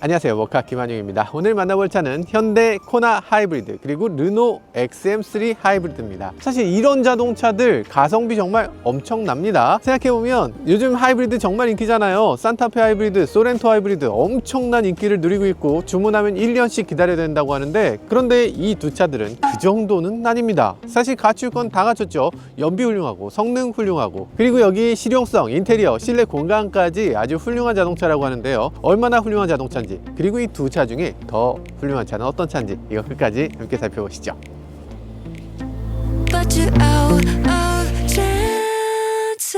안녕하세요, 워카 김한용입니다. 오늘 만나볼 차는 현대 코나 하이브리드 그리고 르노 XM3 하이브리드입니다. 사실 이런 자동차들 가성비 정말 엄청납니다. 생각해보면 요즘 하이브리드 정말 인기잖아요. 산타페 하이브리드, 소렌토 하이브리드 엄청난 인기를 누리고 있고 주문하면 1년씩 기다려야 된다고 하는데, 그런데 이 두 차들은 그 정도는 아닙니다. 사실 갖출 건 다 갖췄죠. 연비 훌륭하고 성능 훌륭하고, 그리고 여기 실용성, 인테리어, 실내 공간까지 아주 훌륭한 자동차라고 하는데요. 얼마나 훌륭한 자동차인지, 그리고 이 두 차 중에 더 훌륭한 차는 어떤 차인지, 이거 끝까지 함께 살펴보시죠. But you're out of chances.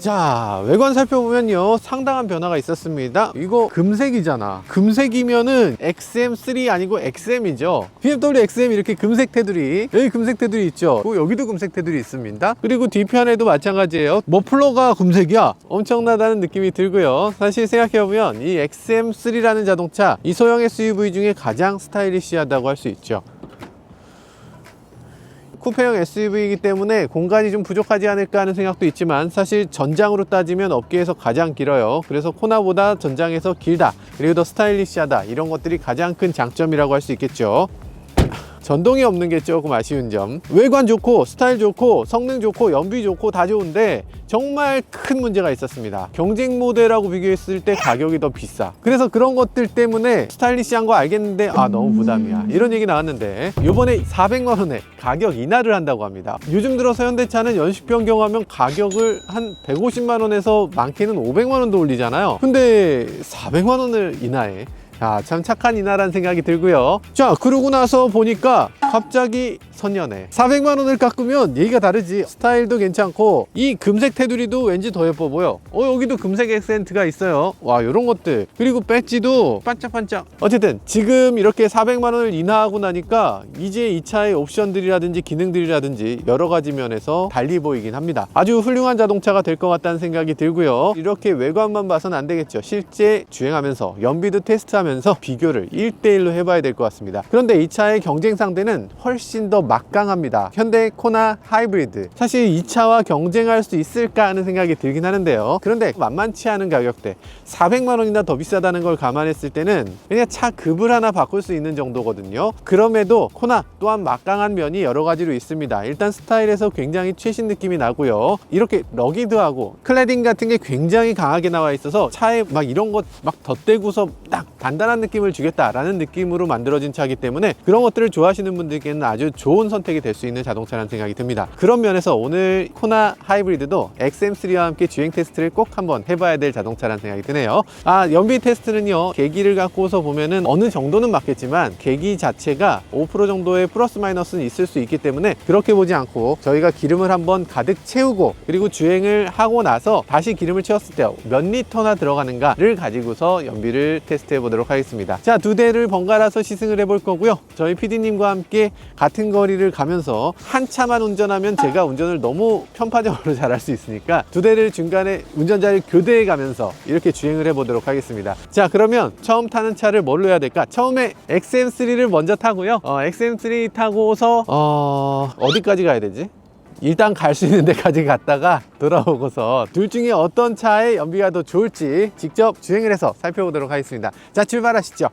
자, 외관 살펴보면요, 상당한 변화가 있었습니다. 이거 금색이잖아. 금색이면은 XM3 아니고 XM이죠. BMW XM 이렇게 금색 테두리, 여기 금색 테두리 있죠. 여기도 금색 테두리 있습니다. 그리고 뒤편에도 마찬가지예요. 머플러가 금색이야. 엄청나다는 느낌이 들고요. 사실 생각해보면 이 XM3라는 자동차, 이 소형 SUV 중에 가장 스타일리시하다고 할 수 있죠. 쿠페형 SUV이기 때문에 공간이 좀 부족하지 않을까 하는 생각도 있지만, 사실 전장으로 따지면 업계에서 가장 길어요. 그래서 코나보다 전장에서 길다, 그리고 더 스타일리시하다, 이런 것들이 가장 큰 장점이라고 할 수 있겠죠. 전동이 없는 게 조금 아쉬운 점. 외관 좋고 스타일 좋고 성능 좋고 연비 좋고 다 좋은데 정말 큰 문제가 있었습니다. 경쟁 모델하고 비교했을 때 가격이 더 비싸. 그래서 그런 것들 때문에 스타일리시한 거 알겠는데 너무 부담이야, 이런 얘기 나왔는데, 요번에 400만 원에 가격 인하를 한다고 합니다. 요즘 들어서 현대차는 연식 변경하면 가격을 한 150만 원에서 많게는 500만 원도 올리잖아요. 근데 400만 원을 인하해. 참 착한 인하라는 생각이 들고요. 자, 그러고 나서 보니까 갑자기 선연해. 400만 원을 깎으면 얘기가 다르지. 스타일도 괜찮고 이 금색 테두리도 왠지 더 예뻐 보여. 여기도 금색 액센트가 있어요. 와, 요런 것들. 그리고 배지도 반짝반짝. 어쨌든 지금 이렇게 400만 원을 인하하고 나니까 이제 이 차의 옵션들이라든지 기능들이라든지 여러 가지 면에서 달리 보이긴 합니다. 아주 훌륭한 자동차가 될 것 같다는 생각이 들고요. 이렇게 외관만 봐서는 안 되겠죠. 실제 주행하면서 연비도 테스트하면서 비교를 1대1로 해봐야 될 것 같습니다. 그런데 이 차의 경쟁 상대는 훨씬 더 막강합니다. 현대 코나 하이브리드. 사실 이 차와 경쟁할 수 있을까 하는 생각이 들긴 하는데요. 그런데 만만치 않은 가격대, 400만 원이나 더 비싸다는 걸 감안했을 때는 그냥 차 급을 하나 바꿀 수 있는 정도거든요. 그럼에도 코나 또한 막강한 면이 여러 가지로 있습니다. 일단 스타일에서 굉장히 최신 느낌이 나고요. 이렇게 러기드하고 클래딩 같은 게 굉장히 강하게 나와 있어서 차에 막 이런 것 막 덧대고서 딱 단단한 느낌을 주겠다라는 느낌으로 만들어진 차이기 때문에 그런 것들을 좋아하시는 분들께는 아주 좋은 선택이 될 수 있는 자동차라는 생각이 듭니다. 그런 면에서 오늘 코나 하이브리드도 XM3와 함께 주행 테스트를 꼭 한번 해봐야 될 자동차라는 생각이 드네요. 연비 테스트는요, 계기를 갖고서 보면은 어느 정도는 맞겠지만 계기 자체가 5% 정도의 플러스 마이너스는 있을 수 있기 때문에 그렇게 보지 않고 저희가 기름을 한번 가득 채우고 그리고 주행을 하고 나서 다시 기름을 채웠을 때 몇 리터나 들어가는가를 가지고서 연비를 테스트해 보도록 하겠습니다. 자, 두 대를 번갈아서 시승을 해볼 거고요. 저희 PD님과 함께 같은 거리를 가면서 한 차만 운전하면 제가 운전을 너무 편파적으로 잘할 수 있으니까 두 대를 중간에 운전자를 교대해 가면서 이렇게 주행을 해보도록 하겠습니다. 자, 그러면 처음 타는 차를 뭘로 해야 될까? 처음에 XM3를 먼저 타고요. XM3 타고서 어디까지 가야 되지? 일단 갈 수 있는 데까지 갔다가 돌아오고서 둘 중에 어떤 차의 연비가 더 좋을지 직접 주행을 해서 살펴보도록 하겠습니다. 자, 출발하시죠.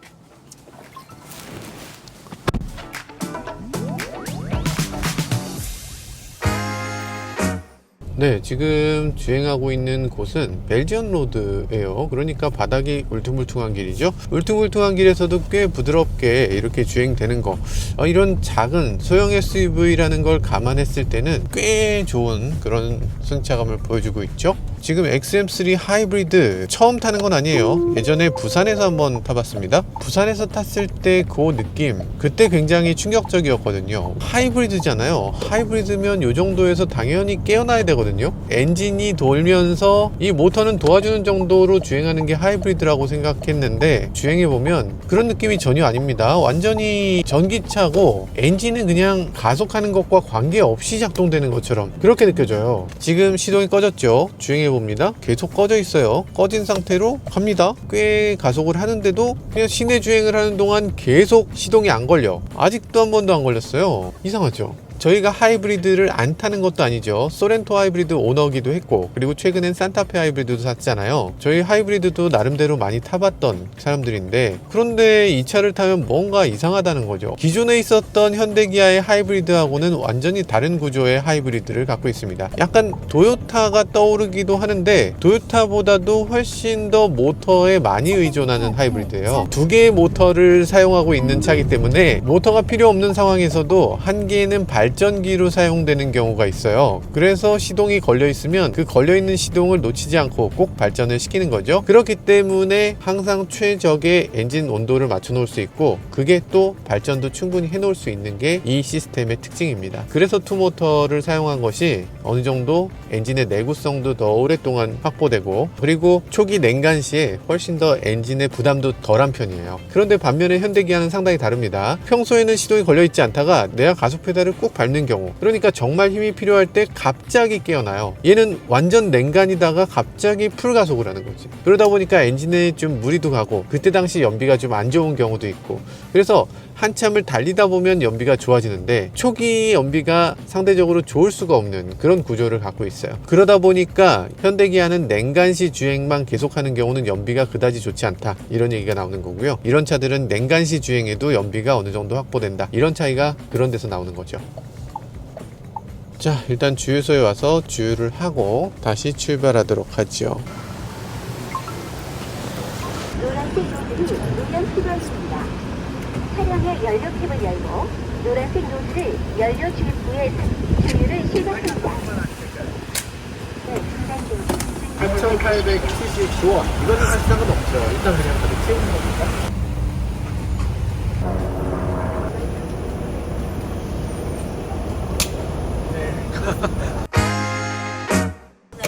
네, 지금 주행하고 있는 곳은 벨지언 로드예요. 그러니까 바닥이 울퉁불퉁한 길이죠. 울퉁불퉁한 길에서도 꽤 부드럽게 이렇게 주행되는 거, 이런 작은 소형 SUV라는 걸 감안했을 때는 꽤 좋은 그런 승차감을 보여주고 있죠. 지금 XM3 하이브리드 처음 타는 건 아니에요. 예전에 부산에서 한번 타봤습니다. 부산에서 탔을 때 그 느낌, 그때 굉장히 충격적이었거든요. 하이브리드잖아요. 하이브리드면 이 정도에서 당연히 깨어나야 되거든요. 엔진이 돌면서 이 모터는 도와주는 정도로 주행하는 게 하이브리드라고 생각했는데 주행해보면 그런 느낌이 전혀 아닙니다. 완전히 전기차고 엔진은 그냥 가속하는 것과 관계없이 작동되는 것처럼 그렇게 느껴져요. 지금 시동이 꺼졌죠. 주행해보면 봅니다. 계속 꺼져 있어요. 꺼진 상태로 갑니다. 꽤 가속을 하는데도 그냥 시내 주행을 하는 동안 계속 시동이 안 걸려. 아직도 한 번도 안 걸렸어요. 이상하죠? 저희가 하이브리드를 안 타는 것도 아니죠. 소렌토 하이브리드 오너기도 했고, 그리고 최근엔 산타페 하이브리드도 샀잖아요. 저희 하이브리드도 나름대로 많이 타봤던 사람들인데, 그런데 이 차를 타면 뭔가 이상하다는 거죠. 기존에 있었던 현대기아의 하이브리드하고는 완전히 다른 구조의 하이브리드를 갖고 있습니다. 약간 도요타가 떠오르기도 하는데, 도요타보다도 훨씬 더 모터에 많이 의존하는 하이브리드예요. 두 개의 모터를 사용하고 있는 차이기 때문에 모터가 필요 없는 상황에서도 한 개는 발전기로 사용되는 경우가 있어요. 그래서 시동이 걸려 있으면 그 걸려 있는 시동을 놓치지 않고 꼭 발전을 시키는 거죠. 그렇기 때문에 항상 최적의 엔진 온도를 맞춰 놓을 수 있고, 그게 또 발전도 충분히 해 놓을 수 있는 게 이 시스템의 특징입니다. 그래서 투모터를 사용한 것이 어느 정도 엔진의 내구성도 더 오랫동안 확보되고, 그리고 초기 냉간 시에 훨씬 더 엔진의 부담도 덜한 편이에요. 그런데 반면에 현대기아는 상당히 다릅니다. 평소에는 시동이 걸려 있지 않다가 내가 가속 페달을 꾹 밟는 경우, 그러니까 정말 힘이 필요할 때 갑자기 깨어나요. 얘는 완전 냉간이다가 갑자기 풀가속을 하는 거지. 그러다 보니까 엔진에 좀 무리도 가고, 그때 당시 연비가 좀 안 좋은 경우도 있고, 그래서 한참을 달리다 보면 연비가 좋아지는데 초기 연비가 상대적으로 좋을 수가 없는 그런 구조를 갖고 있어요. 그러다 보니까 현대기아는 냉간시 주행만 계속하는 경우는 연비가 그다지 좋지 않다, 이런 얘기가 나오는 거고요. 이런 차들은 냉간시 주행에도 연비가 어느 정도 확보된다, 이런 차이가 그런 데서 나오는 거죠. 자, 일단 주유소에 와서 주유를 하고 다시 출발하도록 하죠. 노란색 노즐이 노량 수거했습니다. 차량의 연료캡을 열고 노란색 노즐을 연료 주입구에 주유를 시작합니다. 네, 8,879원. 이거는 사실상은 없죠. 일단 그냥 가득 채우는 겁니다.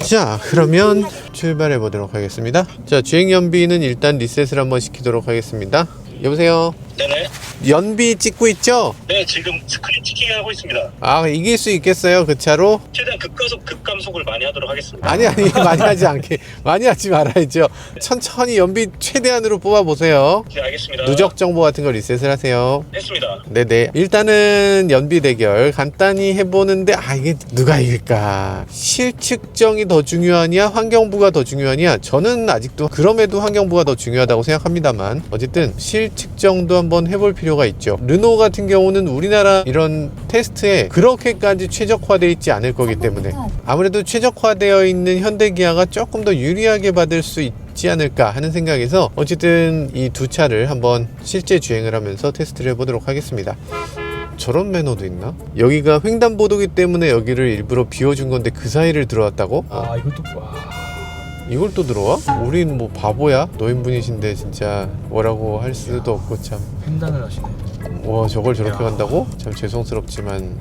자, 그러면 출발해 보도록 하겠습니다. 자, 주행 연비는 일단 리셋을 한번 시키도록 하겠습니다. 여보세요? 네네. 연비 찍고 있죠? 네, 지금 스크린 치킨 하고 있습니다. 아, 이길 수 있겠어요, 그 차로? 최대한 급가속, 급감속을 많이 하도록 하겠습니다. 아니, 많이 하지 않게. 많이 하지 말아야죠. 천천히 연비 최대한으로 뽑아보세요. 네, 알겠습니다. 누적 정보 같은 거 리셋을 하세요. 했습니다. 네네. 일단은 연비 대결 간단히 해보는데, 이게 누가 이길까? 실측정이 더 중요하냐, 환경부가 더 중요하냐? 저는 아직도 그럼에도 환경부가 더 중요하다고 생각합니다만, 어쨌든 실측정도 한번 해볼 필요가 있죠. 르노 같은 경우는 우리나라 이런 테스트에 그렇게까지 최적화되어 있지 않을 거기 때문에 아무래도 최적화되어 있는 현대기아가 조금 더 유리하게 받을 수 있지 않을까 하는 생각에서 어쨌든 이 두 차를 한번 실제 주행을 하면서 테스트를 해보도록 하겠습니다. 저런 매너도 있나? 여기가 횡단보도기 때문에 여기를 일부러 비워준 건데 그 사이를 들어왔다고? 이것도 이걸 또 들어와? 우린 뭐 바보야? 노인분이신데 진짜 뭐라고 할 수도 없고 참. 횡단을 하시네. 와, 저걸 저렇게 간다고? 참 죄송스럽지만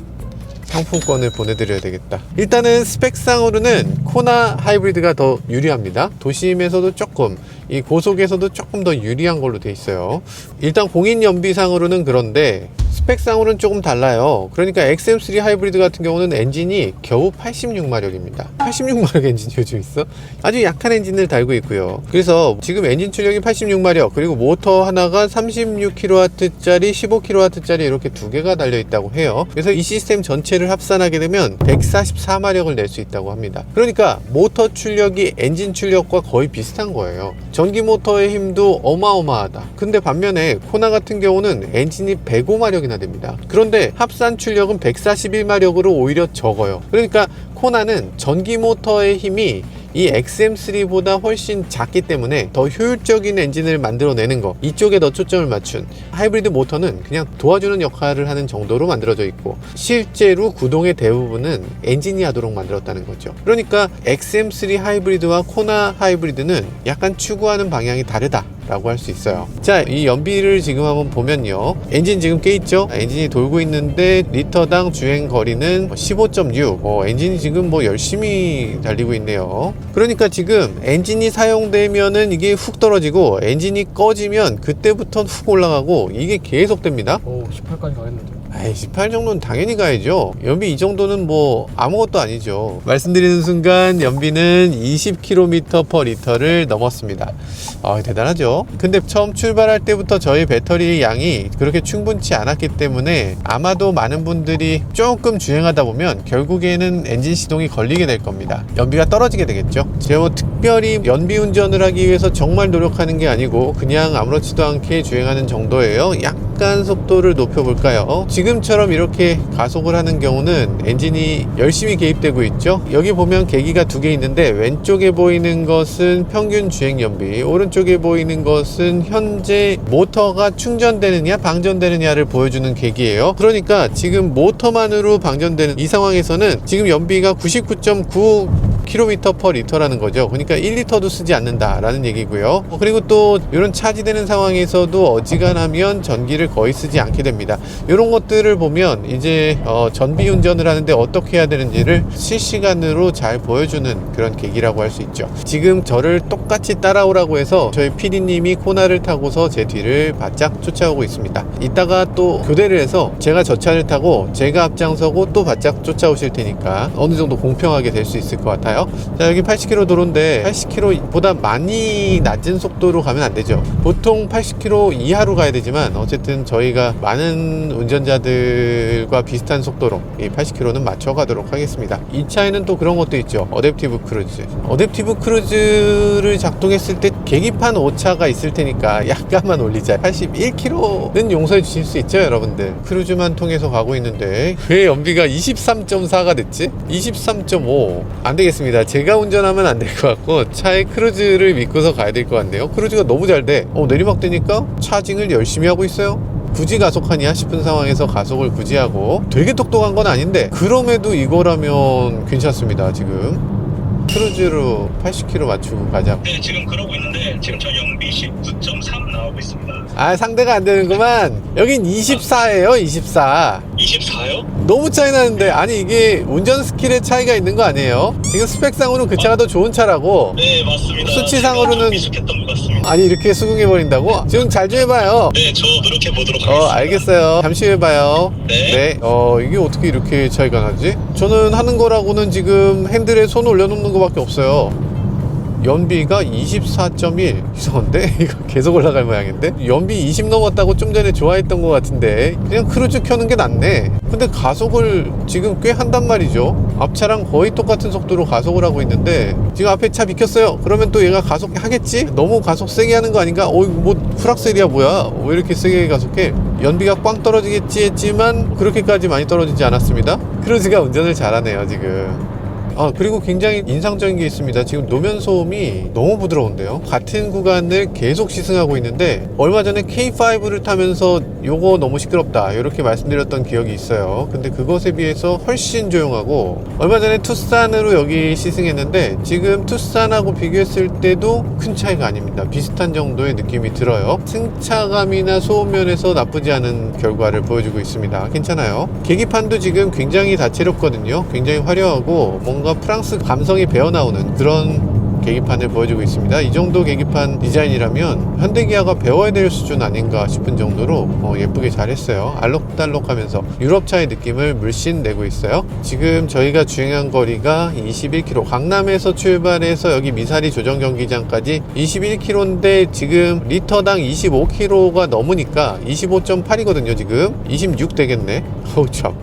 상품권을 보내드려야 되겠다. 일단은 스펙상으로는 코나 하이브리드가 더 유리합니다. 도심에서도 조금, 이 고속에서도 조금 더 유리한 걸로 돼 있어요. 일단 공인 연비상으로는 그런데 스펙상으로는 조금 달라요. 그러니까 XM3 하이브리드 같은 경우는 엔진이 겨우 86마력입니다. 86마력 엔진이 요즘 있어? 아주 약한 엔진을 달고 있고요. 그래서 지금 엔진 출력이 86마력, 그리고 모터 하나가 36kW짜리, 15kW짜리 이렇게 두 개가 달려 있다고 해요. 그래서 이 시스템 전체를 합산하게 되면 144마력을 낼 수 있다고 합니다. 그러니까 모터 출력이 엔진 출력과 거의 비슷한 거예요. 전기 모터의 힘도 어마어마하다. 근데 반면에 코나 같은 경우는 엔진이 105마력이나 됩니다. 그런데 합산 출력은 141마력으로 오히려 적어요. 그러니까 코나는 전기 모터의 힘이 이 XM3보다 훨씬 작기 때문에 더 효율적인 엔진을 만들어내는 거, 이쪽에 더 초점을 맞춘 하이브리드 모터는 그냥 도와주는 역할을 하는 정도로 만들어져 있고, 실제로 구동의 대부분은 엔진이 하도록 만들었다는 거죠. 그러니까 XM3 하이브리드와 코나 하이브리드는 약간 추구하는 방향이 다르다 라고 할 수 있어요. 자, 이 연비를 지금 한번 보면요, 엔진 지금 깨 있죠? 엔진이 돌고 있는데 리터당 주행 거리는 15.6. 엔진이 지금 열심히 달리고 있네요. 그러니까 지금 엔진이 사용되면은 이게 훅 떨어지고, 엔진이 꺼지면 그때부터 훅 올라가고, 이게 계속 됩니다. 18까지 가겠는데. 아이, 18 정도는 당연히 가야죠. 연비 이 정도는 뭐 아무것도 아니죠. 말씀드리는 순간 연비는 20km/L를 넘었습니다. 대단하죠. 근데 처음 출발할 때부터 저희 배터리 양이 그렇게 충분치 않았기 때문에 아마도 많은 분들이 조금 주행하다 보면 결국에는 엔진 시동이 걸리게 될 겁니다. 연비가 떨어지게 되겠죠. 제가 뭐 특별히 연비 운전을 하기 위해서 정말 노력하는 게 아니고 그냥 아무렇지도 않게 주행하는 정도예요. 약간 속도를 높여볼까요? 지금처럼 이렇게 가속을 하는 경우는 엔진이 열심히 개입되고 있죠. 여기 보면 계기가 두 개 있는데 왼쪽에 보이는 것은 평균 주행 연비, 오른쪽에 보이는 것은 현재 모터가 충전되느냐 방전되느냐를 보여주는 계기예요. 그러니까 지금 모터만으로 방전되는 이 상황에서는 지금 연비가 99.9km/L라는 거죠. 그러니까 1리터도 쓰지 않는다라는 얘기고요. 그리고 또 이런 차지되는 상황에서도 어지간하면 전기를 거의 쓰지 않게 됩니다. 이런 것들을 보면 이제 전비 운전을 하는데 어떻게 해야 되는지를 실시간으로 잘 보여주는 그런 계기라고 할 수 있죠. 지금 저를 똑같이 따라오라고 해서 저희 PD님이 코나를 타고서 제 뒤를 바짝 쫓아오고 있습니다. 이따가 또 교대를 해서 제가 저 차를 타고 제가 앞장서고 또 바짝 쫓아오실 테니까 어느 정도 공평하게 될 수 있을 것 같아요. 자, 여기 80km 도로인데 80km보다 많이 낮은 속도로 가면 안 되죠. 보통 80km 이하로 가야 되지만 어쨌든 저희가 많은 운전자들과 비슷한 속도로 이 80km는 맞춰가도록 하겠습니다. 이 차에는 또 그런 것도 있죠. 어댑티브 크루즈. 어댑티브 크루즈를 작동했을 때 계기판 오차가 있을 테니까 약간만 올리자. 81km는 용서해 주실 수 있죠, 여러분들. 크루즈만 통해서 가고 있는데 왜 연비가 23.4가 됐지? 23.5 안 되겠습니다. 제가 운전하면 안 될 것 같고 차의 크루즈를 믿고서 가야 될 것 같네요. 크루즈가 너무 잘 돼. 내리막 되니까 차징을 열심히 하고 있어요. 굳이 가속하냐 싶은 상황에서 가속을 굳이 하고 되게 똑똑한 건 아닌데 그럼에도 이거라면 괜찮습니다. 지금 크루즈로 80km 맞추고 가자. 네, 지금 그러고 있는데 지금 저 연비 19.3 나오고 있습니다. 상대가 안 되는구만. 여긴 24예요. 24. 24요? 너무 차이 나는데 아니 이게 운전 스킬의 차이가 있는 거 아니에요? 지금 스펙상으로는 그 차가 더 좋은 차라고. 네, 맞습니다. 수치상으로는 미숙했던 것 같습니다. 아니 이렇게 수긍해버린다고? 지금 잘 좀 해봐요. 네, 저 노력해 보도록 하겠습니다. 알겠어요. 잠시 후에 봐요. 네. 이게 어떻게 이렇게 차이가 나지? 저는 하는 거라고는 지금 핸들에 손 올려놓는 거밖에 없어요. 연비가 24.1 이상한데? 이거 계속 올라갈 모양인데? 연비 20 넘었다고 좀 전에 좋아했던 것 같은데 그냥 크루즈 켜는 게 낫네. 근데 가속을 지금 꽤 한단 말이죠. 앞차랑 거의 똑같은 속도로 가속을 하고 있는데 지금 앞에 차 비켰어요. 그러면 또 얘가 가속하겠지? 너무 가속 세게 하는 거 아닌가? 뭐 프락셀이야 뭐야? 왜 이렇게 세게 가속해? 연비가 꽝 떨어지겠지 했지만 그렇게까지 많이 떨어지지 않았습니다. 크루즈가 운전을 잘하네요 지금. 그리고 굉장히 인상적인 게 있습니다. 지금 노면 소음이 너무 부드러운데요. 같은 구간을 계속 시승하고 있는데 얼마 전에 K5를 타면서 요거 너무 시끄럽다 이렇게 말씀드렸던 기억이 있어요. 근데 그것에 비해서 훨씬 조용하고 얼마 전에 투싼으로 여기 시승했는데 지금 투싼하고 비교했을 때도 큰 차이가 아닙니다. 비슷한 정도의 느낌이 들어요. 승차감이나 소음 면에서 나쁘지 않은 결과를 보여주고 있습니다. 괜찮아요. 계기판도 지금 굉장히 다채롭거든요. 굉장히 화려하고 뭔가 프랑스 감성이 배어나오는 그런 계기판을 보여주고 있습니다. 이 정도 계기판 디자인이라면 현대기아가 배워야 될 수준 아닌가 싶은 정도로 예쁘게 잘했어요. 알록달록하면서 유럽차의 느낌을 물씬 내고 있어요. 지금 저희가 주행한 거리가 21km, 강남에서 출발해서 여기 미사리 조정경기장까지 21km인데 지금 리터당 25km가 넘으니까 25.8이거든요. 지금 26 되겠네. 참.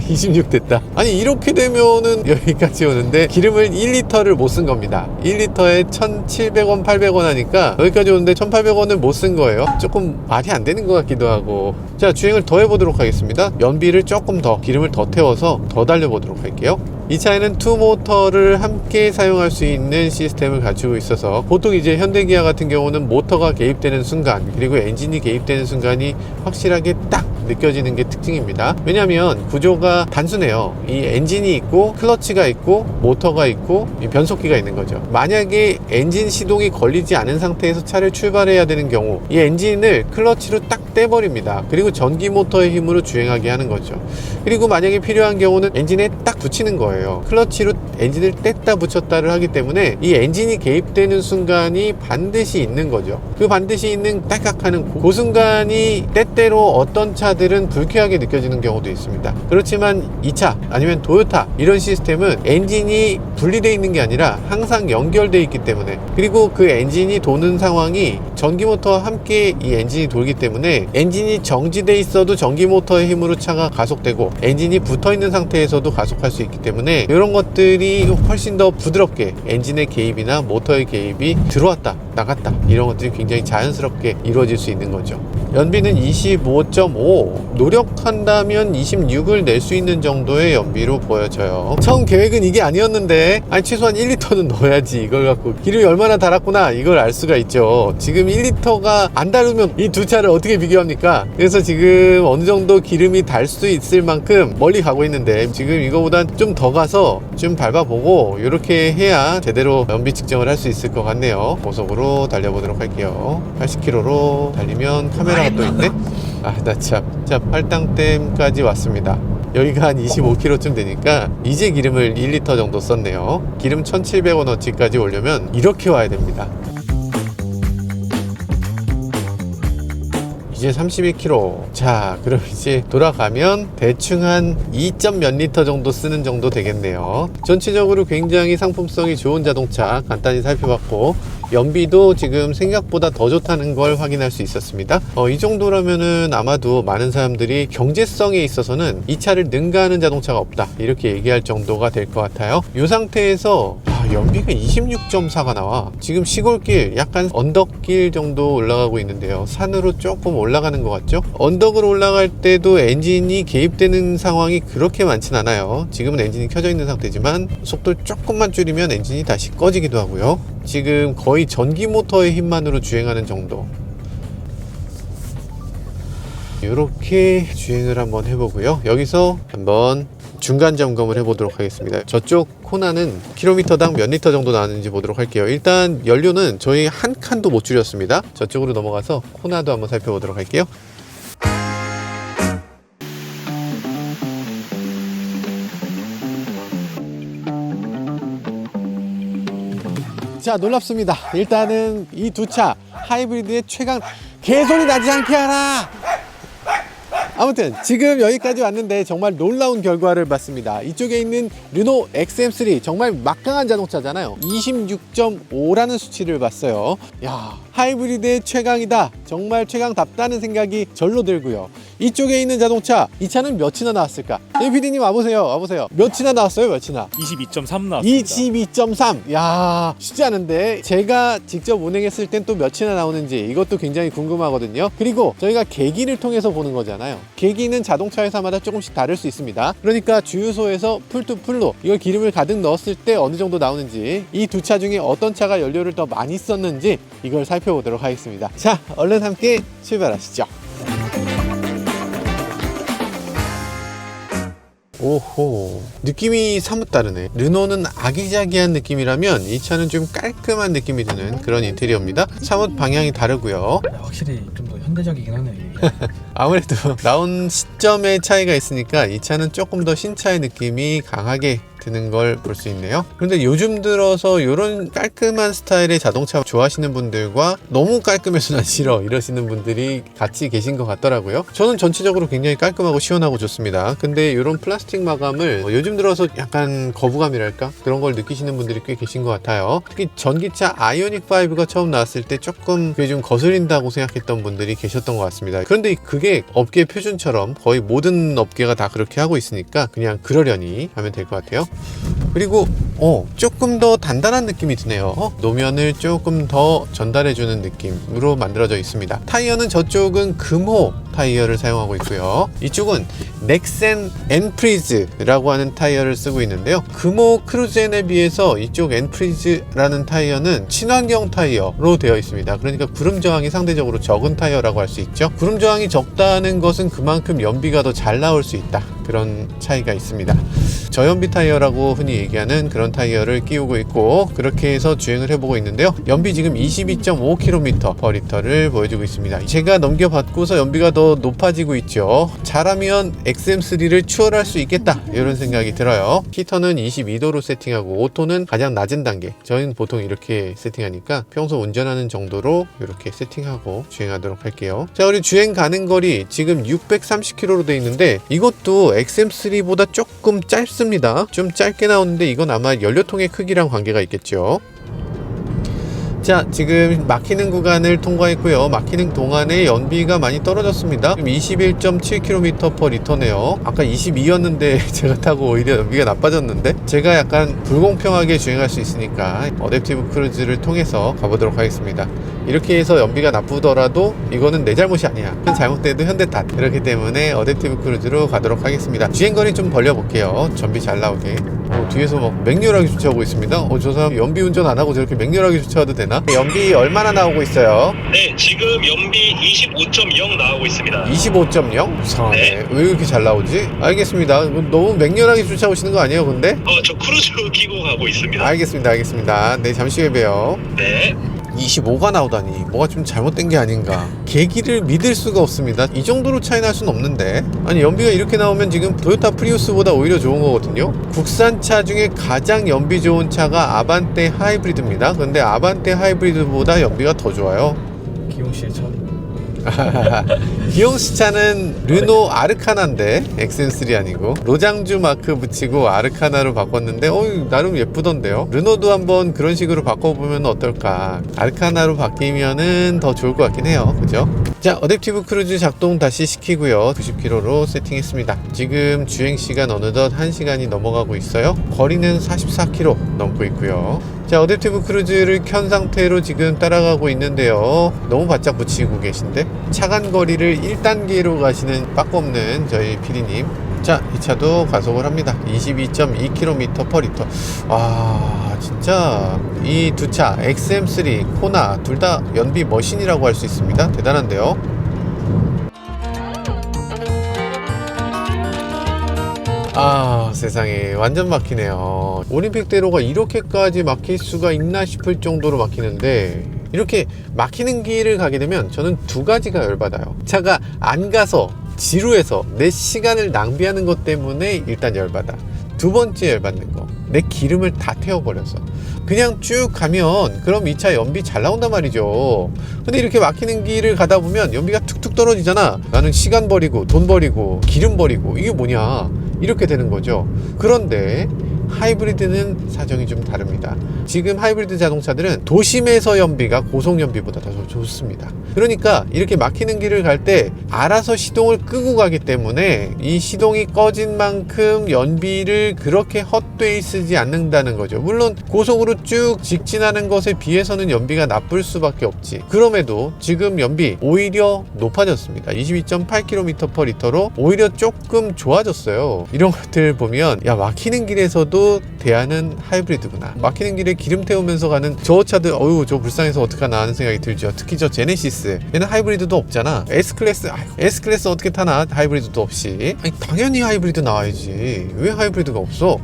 26 됐다. 아니 이렇게 되면은 여기까지 오는데 기름을 1리터를 못 쓴 겁니다. 1리터에 1,700원, 800원 하니까 여기까지 오는데 1,800원을 못 쓴 거예요. 조금 말이 안 되는 것 같기도 하고. 자, 주행을 더 해보도록 하겠습니다. 연비를 조금 더, 기름을 더 태워서 더 달려보도록 할게요. 이 차에는 투모터를 함께 사용할 수 있는 시스템을 갖추고 있어서 보통 이제 현대기아 같은 경우는 모터가 개입되는 순간 그리고 엔진이 개입되는 순간이 확실하게 딱 느껴지는 게 특징입니다. 왜냐하면 구조가 단순해요. 이 엔진이 있고 클러치가 있고 모터가 있고 이 변속기가 있는 거죠. 만약에 엔진 시동이 걸리지 않은 상태에서 차를 출발해야 되는 경우 이 엔진을 클러치로 딱 떼버립니다. 그리고 전기 모터의 힘으로 주행하게 하는 거죠. 그리고 만약에 필요한 경우는 엔진에 딱 붙이는 거예요. 클러치로 엔진을 뗐다 붙였다를 하기 때문에 이 엔진이 개입되는 순간이 반드시 있는 거죠. 그 반드시 있는 딸깍하는 그 순간이 때때로 어떤 차들 차들은 불쾌하게 느껴지는 경우도 있습니다. 그렇지만 이 차 아니면 토요타 이런 시스템은 엔진이 분리되어 있는 게 아니라 항상 연결되어 있기 때문에, 그리고 그 엔진이 도는 상황이 전기 모터와 함께 이 엔진이 돌기 때문에 엔진이 정지돼 있어도 전기 모터의 힘으로 차가 가속되고 엔진이 붙어 있는 상태에서도 가속할 수 있기 때문에 이런 것들이 훨씬 더 부드럽게 엔진의 개입이나 모터의 개입이 들어왔다 나갔다 이런 것들이 굉장히 자연스럽게 이루어질 수 있는 거죠. 연비는 25.5, 노력한다면 26을 낼 수 있는 정도의 연비로 보여져요. 처음 계획은 이게 아니었는데 아니 최소한 1리터는 넣어야지 이걸 갖고 기름이 얼마나 달았구나 이걸 알 수가 있죠. 지금 1리터가 안 다르면 이 두 차를 어떻게 비교합니까? 그래서 지금 어느 정도 기름이 달 수 있을 만큼 멀리 가고 있는데 지금 이거보단 좀 더 가서 좀 밟아보고 이렇게 해야 제대로 연비 측정을 할 수 있을 것 같네요. 고속으로 달려보도록 할게요. 80km로 달리면 카메라가 또 있네? 아, 나 참. 자, 팔당댐까지 왔습니다. 여기가 한 25km쯤 되니까 이제 기름을 1리터 정도 썼네요. 기름 1700원어치까지 오려면 이렇게 와야 됩니다. 이제 32km. 자, 그럼 이제 돌아가면 대충 한 2점 몇 리터 정도 쓰는 정도 되겠네요. 전체적으로 굉장히 상품성이 좋은 자동차 간단히 살펴봤고, 연비도 지금 생각보다 더 좋다는 걸 확인할 수 있었습니다. 이 정도라면은 아마도 많은 사람들이 경제성에 있어서는 이 차를 능가하는 자동차가 없다 이렇게 얘기할 정도가 될 것 같아요. 이 상태에서 연비가 26.4가 나와. 지금 시골길 약간 언덕길 정도 올라가고 있는데요. 산으로 조금 올라가는 것 같죠? 언덕으로 올라갈 때도 엔진이 개입되는 상황이 그렇게 많진 않아요. 지금은 엔진이 켜져 있는 상태지만 속도를 조금만 줄이면 엔진이 다시 꺼지기도 하고요. 지금 거의 전기 모터의 힘만으로 주행하는 정도. 이렇게 주행을 한번 해보고요. 여기서 한번 중간 점검을 해보도록 하겠습니다. 저쪽 코나는 킬로미터당 몇 리터 정도 나왔는지 보도록 할게요. 일단 연료는 저희 한 칸도 못 줄였습니다. 저쪽으로 넘어가서 코나도 한번 살펴보도록 할게요. 자, 놀랍습니다. 일단은 이 두 차 하이브리드의 최강, 개소리 나지 않게 하라. 아무튼 지금 여기까지 왔는데 정말 놀라운 결과를 봤습니다. 이쪽에 있는 르노 XM3 정말 막강한 자동차잖아요. 26.5라는 수치를 봤어요. 야, 하이브리드의 최강이다. 정말 최강답다는 생각이 절로 들고요. 이쪽에 있는 자동차, 이 차는 몇이나 나왔을까? PD님 와보세요. 몇이나 나왔어요? 몇이나? 22.3 나왔습니다. 22.3. 야, 쉽지 않은데 제가 직접 운행했을 땐 또 몇이나 나오는지 이것도 굉장히 궁금하거든요. 그리고 저희가 계기를 통해서 보는 거잖아요. 계기는 자동차 회사마다 조금씩 다를 수 있습니다. 그러니까 주유소에서 풀투풀로 이걸 기름을 가득 넣었을 때 어느 정도 나오는지, 이 두 차 중에 어떤 차가 연료를 더 많이 썼는지 이걸 살펴보도록 하겠습니다. 자, 얼른 함께 출발하시죠. 오호, 느낌이 사뭇 다르네. 르노는 아기자기한 느낌이라면 이 차는 좀 깔끔한 느낌이 드는 그런 인테리어입니다. 사뭇 방향이 다르고요. 확실히 좀 더 현대적이긴 하네요. 아무래도 나온 시점의 차이가 있으니까 이 차는 조금 더 신차의 느낌이 강하게 드는 걸 볼 수 있네요. 그런데 요즘 들어서 이런 깔끔한 스타일의 자동차 좋아하시는 분들과 너무 깔끔해서 난 싫어 이러시는 분들이 같이 계신 것 같더라고요. 저는 전체적으로 굉장히 깔끔하고 시원하고 좋습니다. 근데 이런 플라스틱 마감을 요즘 들어서 약간 거부감이랄까 그런 걸 느끼시는 분들이 꽤 계신 것 같아요. 특히 전기차 아이오닉5가 처음 나왔을 때 조금 그게 좀 거슬린다고 생각했던 분들이 계셨던 것 같습니다. 그런데 그게 업계 표준처럼 거의 모든 업계가 다 그렇게 하고 있으니까 그냥 그러려니 하면 될 것 같아요. 그리고 조금 더 단단한 느낌이 드네요. 노면을 조금 더 전달해주는 느낌으로 만들어져 있습니다. 타이어는 저쪽은 금호 타이어를 사용하고 있고요. 이쪽은 넥센 엔프리즈라고 하는 타이어를 쓰고 있는데요. 금호 크루즈엔에 비해서 이쪽 엔프리즈라는 타이어는 친환경 타이어로 되어 있습니다. 그러니까 구름 저항이 상대적으로 적은 타이어라고 할 수 있죠. 구름 저항이 적다는 것은 그만큼 연비가 더 잘 나올 수 있다. 그런 차이가 있습니다. 저연비 타이어라고 흔히 얘기하는 그런 타이어를 끼우고 있고 그렇게 해서 주행을 해보고 있는데요. 연비 지금 22.5km/L를 보여주고 있습니다. 제가 넘겨받고서 연비가 더 더 높아지고 있죠. 잘하면 XM3를 추월할 수 있겠다 이런 생각이 들어요. 히터는 22도로 세팅하고 오토는 가장 낮은 단계, 저희는 보통 이렇게 세팅하니까 평소 운전하는 정도로 이렇게 세팅하고 주행하도록 할게요. 자, 우리 주행 가는 거리 지금 630km로 되어 있는데 이것도 XM3보다 조금 짧습니다. 좀 짧게 나오는데 이건 아마 연료통의 크기랑 관계가 있겠죠. 자, 지금 막히는 구간을 통과했고요. 막히는 동안에 연비가 많이 떨어졌습니다. 지금 21.7km/L네요. 아까 22였는데 제가 타고 오히려 연비가 나빠졌는데, 제가 약간 불공평하게 주행할 수 있으니까 어댑티브 크루즈를 통해서 가보도록 하겠습니다. 이렇게 해서 연비가 나쁘더라도 이거는 내 잘못이 아니야. 잘못돼도 현대 탓. 그렇기 때문에 어댑티브 크루즈로 가도록 하겠습니다. 주행거리 좀 벌려볼게요. 전비 잘 나오게. 뒤에서 막 맹렬하게 주차하고 있습니다. 저 사람 연비 운전 안 하고 저렇게 맹렬하게 주차해도 되나? 연비 얼마나 나오고 있어요? 네, 지금 연비 25.0 나오고 있습니다. 25.0? 이상하네. 네. 왜 이렇게 잘 나오지? 알겠습니다. 너무 맹렬하게 주차하시는 거 아니에요, 근데? 저 크루즈 키고 가고 있습니다. 알겠습니다. 네, 잠시 후에 봬요. 네. 25가 나오다니 뭐가 좀 잘못된 게 아닌가. 계기를 믿을 수가 없습니다. 이 정도로 차이 날 수는 없는데. 아니, 연비가 이렇게 나오면 지금 토요타 프리우스보다 오히려 좋은 거거든요. 국산차 중에 가장 연비 좋은 차가 아반떼 하이브리드입니다. 근데 아반떼 하이브리드보다 연비가 더 좋아요. 기용씨의 차. 기용씨 차는 르노 아르카나인데 XM3 아니고 노장주 마크 붙이고 아르카나로 바꿨는데 나름 예쁘던데요. 르노도 한번 그런 식으로 바꿔보면 어떨까. 아르카나로 바뀌면은 더 좋을 것 같긴 해요. 그죠? 자, 어댑티브 크루즈 작동 다시 시키고요. 90km로 세팅했습니다. 지금 주행시간 어느덧 1시간이 넘어가고 있어요. 거리는 44km 넘고 있고요. 자, 어댑티브 크루즈를 켠 상태로 지금 따라가고 있는데요. 너무 바짝 붙이고 계신데, 차간 거리를 1단계로 가시는 빠꾸 없는 저희 PD님. 자, 이 차도 가속을 합니다. 22.2km/L. 진짜 이 두 차 XM3, 코나 둘 다 연비 머신이라고 할 수 있습니다. 대단한데요. 세상에 완전 막히네요. 올림픽대로가 이렇게까지 막힐 수가 있나 싶을 정도로 막히는데, 이렇게 막히는 길을 가게 되면 저는 두 가지가 열받아요. 차가 안 가서 지루해서 내 시간을 낭비하는 것 때문에 일단 열받아. 두 번째 열받는 거, 내 기름을 다 태워버려서. 그냥 쭉 가면 그럼 이 차 연비 잘 나온단 말이죠. 근데 이렇게 막히는 길을 가다 보면 연비가 툭툭 떨어지잖아. 나는 시간 버리고 돈 버리고 기름 버리고 이게 뭐냐, 이렇게 되는 거죠. 그런데 하이브리드는 사정이 좀 다릅니다. 지금 하이브리드 자동차들은 도심에서 연비가 고속 연비보다 더 좋습니다. 그러니까 이렇게 막히는 길을 갈 때 알아서 시동을 끄고 가기 때문에 이 시동이 꺼진 만큼 연비를 그렇게 헛되이 쓰지 않는다는 거죠. 물론 고속으로 쭉 직진하는 것에 비해서는 연비가 나쁠 수밖에 없지. 그럼에도 지금 연비 오히려 높아졌습니다. 22.8km/L로 오히려 조금 좋아졌어요. 이런 것들 보면, 야, 막히는 길에서도 대안은 하이브리드구나. 막히는 길에 기름 태우면서 가는 저 차들, 저 불쌍해서 어떡하나 하는 생각이 들죠. 특히 저 제네시스, 얘는 하이브리드도 없잖아. S클래스 어떻게 타나, 하이브리드도 없이. 아니, 당연히 하이브리드 나와야지. 왜 하이브리드가 없어?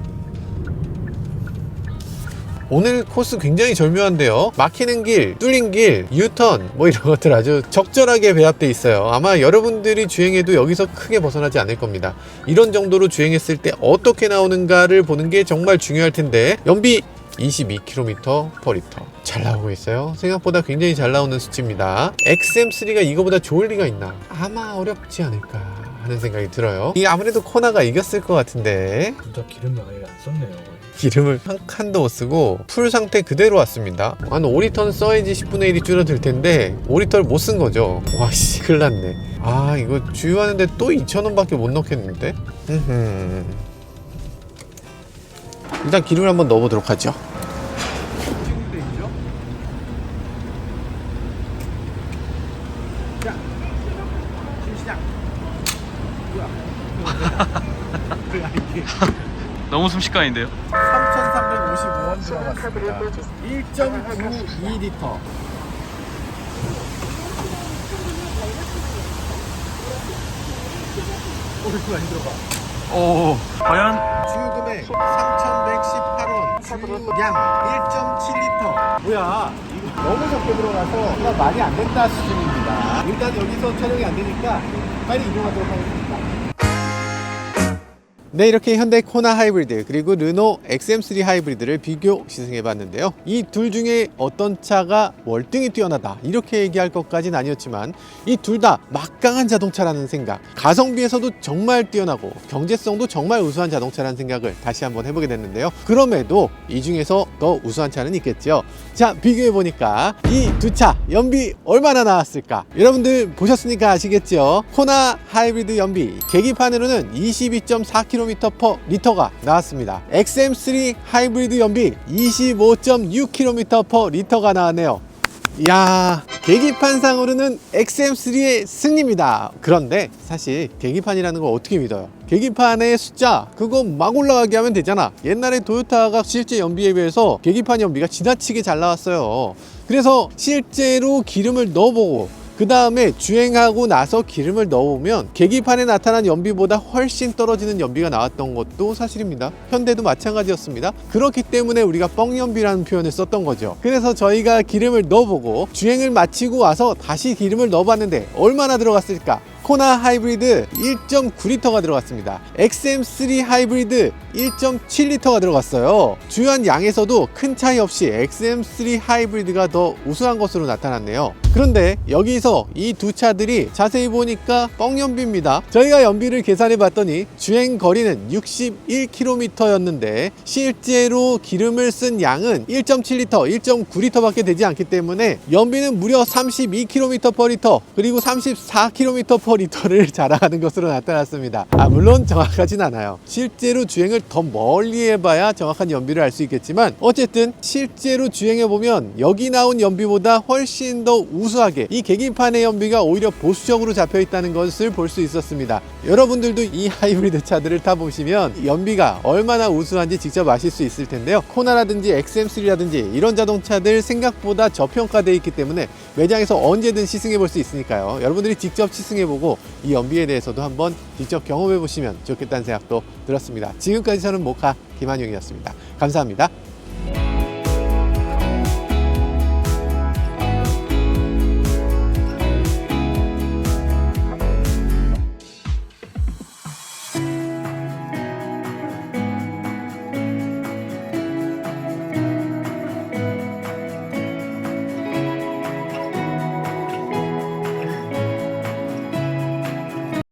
오늘 코스 굉장히 절묘한데요. 막히는 길, 뚫린 길, 유턴 뭐 이런 것들 아주 적절하게 배합돼 있어요. 아마 여러분들이 주행해도 여기서 크게 벗어나지 않을 겁니다. 이런 정도로 주행했을 때 어떻게 나오는가를 보는 게 정말 중요할 텐데, 연비 22km/L 잘 나오고 있어요. 생각보다 굉장히 잘 나오는 수치입니다. XM3가 이거보다 좋을 리가 있나? 아마 어렵지 않을까 하는 생각이 들어요. 이게 아무래도 코나가 이겼을 것 같은데, 둘 다 기름 아예 안 썼네요. 기름을 한 칸도 못 쓰고 풀 상태 그대로 왔습니다. 한 5리터는 써야지 10분의 1이 줄어들 텐데 5리터를 못 쓴 거죠. 와씨, 큰일 났네. 이거 주유하는데 또 2,000원 밖에 못 넣겠는데? 일단 기름을 한번 넣어보도록 하죠. 너무 순식간인데요? 3,355원 들어갔습니다. 1.92리터. 이렇게 많이 들어가. 오, 과연? 주유금액 3,118원. 주유량 1.7리터. 뭐야, 이거 너무 적게 들어가서 그냥 말이 안 된다 수준입니다. 일단 여기서 촬영이 안 되니까 빨리 이동하도록 하겠습니다. 네, 이렇게 현대 코나 하이브리드 그리고 르노 XM3 하이브리드를 비교 시승해 봤는데요. 이 둘 중에 어떤 차가 월등히 뛰어나다 이렇게 얘기할 것까지는 아니었지만 이 둘 다 막강한 자동차라는 생각, 가성비에서도 정말 뛰어나고 경제성도 정말 우수한 자동차라는 생각을 다시 한번 해보게 됐는데요. 그럼에도 이 중에서 더 우수한 차는 있겠죠. 자, 비교해 보니까 이 두 차 연비 얼마나 나왔을까? 여러분들 보셨으니까 아시겠죠? 코나 하이브리드 연비 계기판으로는 22.4km/L가 나왔습니다. XM3 하이브리드 연비 25.6km/L가 나왔네요. 이야, 계기판상으로는 XM3의 승리입니다. 그런데 사실 계기판이라는 걸 어떻게 믿어요? 계기판의 숫자 그거 막 올라가게 하면 되잖아. 옛날에 토요타가 실제 연비에 비해서 계기판 연비가 지나치게 잘 나왔어요. 그래서 실제로 기름을 넣어보고 그 다음에 주행하고 나서 기름을 넣어보면 계기판에 나타난 연비보다 훨씬 떨어지는 연비가 나왔던 것도 사실입니다. 현대도 마찬가지였습니다. 그렇기 때문에 우리가 뻥연비라는 표현을 썼던 거죠. 그래서 저희가 기름을 넣어보고 주행을 마치고 와서 다시 기름을 넣어봤는데 얼마나 들어갔을까? 코나 하이브리드 1.9L가 들어갔습니다. XM3 하이브리드 1.7L가 들어갔어요. 주요한 양에서도 큰 차이 없이 XM3 하이브리드가 더 우수한 것으로 나타났네요. 그런데 여기서 이 두 차들이 자세히 보니까 뻥연비입니다. 저희가 연비를 계산해 봤더니 주행 거리는 61km였는데 실제로 기름을 쓴 양은 1.7L, 1.9L 밖에 되지 않기 때문에 연비는 무려 32km/L 그리고 34km/L를 자랑하는 것으로 나타났습니다. 물론 정확하진 않아요. 실제로 주행을 더 멀리 해봐야 정확한 연비를 알 수 있겠지만 어쨌든 실제로 주행해보면 여기 나온 연비보다 훨씬 더 우수하게 이 계기판의 연비가 오히려 보수적으로 잡혀 있다는 것을 볼 수 있었습니다. 여러분들도 이 하이브리드 차들을 타보시면 연비가 얼마나 우수한지 직접 아실 수 있을 텐데요. 코나라든지 XM3라든지 이런 자동차들 생각보다 저평가되어 있기 때문에 매장에서 언제든 시승해 볼 수 있으니까요. 여러분들이 직접 시승해보고 이 연비에 대해서도 한번 직접 경험해 보시면 좋겠다는 생각도 들었습니다. 지금까지 저는 모카 김한용이었습니다. 감사합니다.